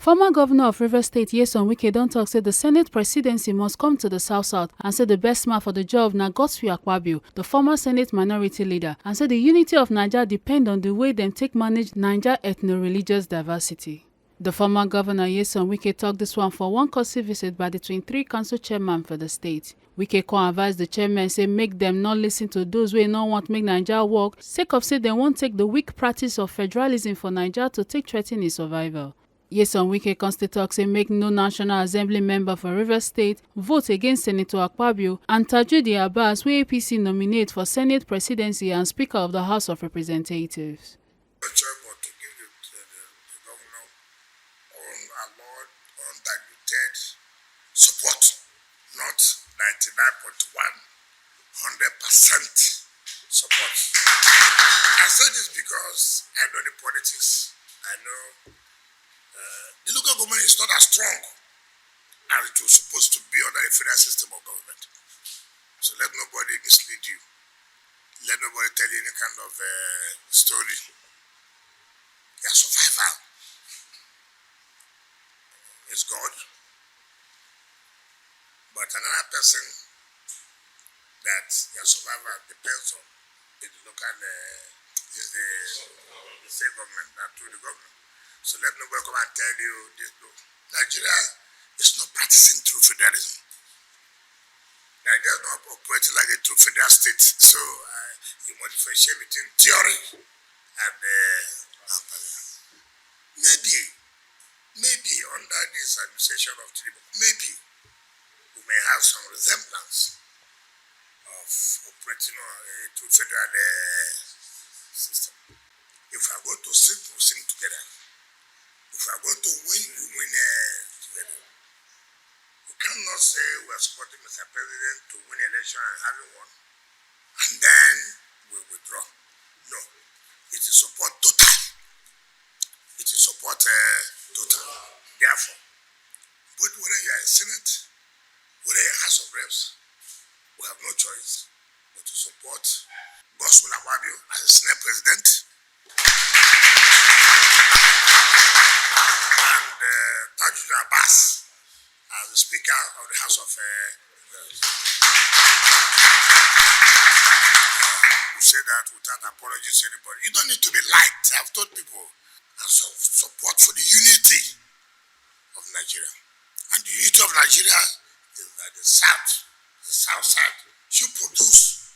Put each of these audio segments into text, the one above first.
Former governor of Rivers State, Wike, don talk say the Senate presidency must come to the South-South and say the best man for the job na Akpabio, the former Senate minority leader, and say the unity of Niger depend on the way them take manage Niger ethno-religious diversity. The former governor, Wike, talk this one for one courtesy visit by the 23 council chairman for the state. Wike come advise the chairman say make them not listen to those wey no want make Niger work, sake of say they won't take the weak practice of federalism for Niger to take threaten its survival. Wike constantly talk say make no National Assembly member for Rivers State vote against Senator Akpabio and Tajudi Abbas, wey APC nominate for Senate Presidency and Speaker of the House of Representatives. Support, not 99.100% support. I say this because I know the politics. I know the local government is not as strong as it was supposed to be under the federal system of government. So let nobody mislead you. Let nobody tell you any kind of story. Your survival is God. But another person that your survival depends on is the local, is the state government, not through the government. So let nobody come and tell you this. No. Nigeria is not practicing true federalism. Nigeria is not operating like a true federal state. So you must differentiate between theory and maybe under this administration of Tinubu, maybe we may have some resemblance of operating a true federal system. If we are going to sing, we sing together. If we are going to win, we win together. We cannot say we are supporting Mr. President to win election and having won, and then we withdraw. No, it is support total. It is support total. Therefore, but whether you are in Senate, whether you are House of Reps, we have no choice but to support Akpabio as the Senate President and Tajudi Abbas as the Speaker of the House of Reps. We say that without apologies to anybody. You don't need to be liked. I've told people. And so support for the unity of Nigeria. And the unity of Nigeria is that the South side, should produce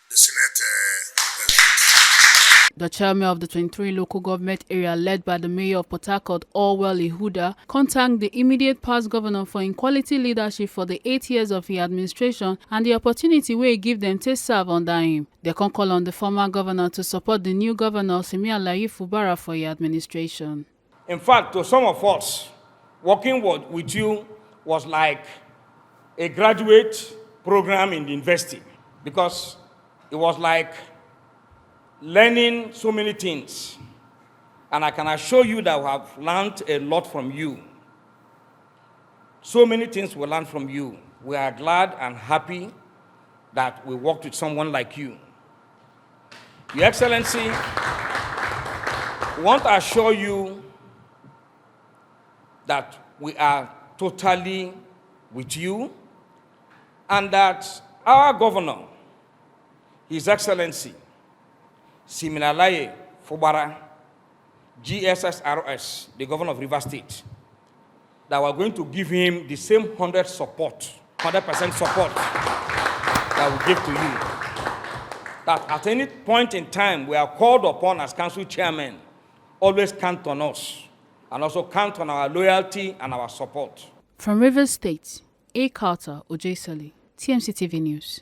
the Senate President. The chairman of the 23 local government area, led by the mayor of Port Harcourt, Orwell Ihuda, contacted the immediate past governor for quality leadership for the 8 years of his administration and the opportunity where he give them to serve under him. They can call on the former governor to support the new governor, Simialayi Fubara, for his administration. In fact, to some of us, working with you was like a graduate program in the university, because it was like learning so many things. And I can assure you that we have learned a lot from you. So many things we learned from you. We are glad and happy that we worked with someone like you. Your Excellency, we want to assure you that we are totally with you, and that our governor, His Excellency, Simialayi Fubara, GSSRS, the governor of Rivers State, that we're going to give him the same 100% support that we give to you. That at any point in time we are called upon as council chairman, always count on us, and also count on our loyalty and our support. From Rivers State, A. Carter Ojesali, TMC TV News.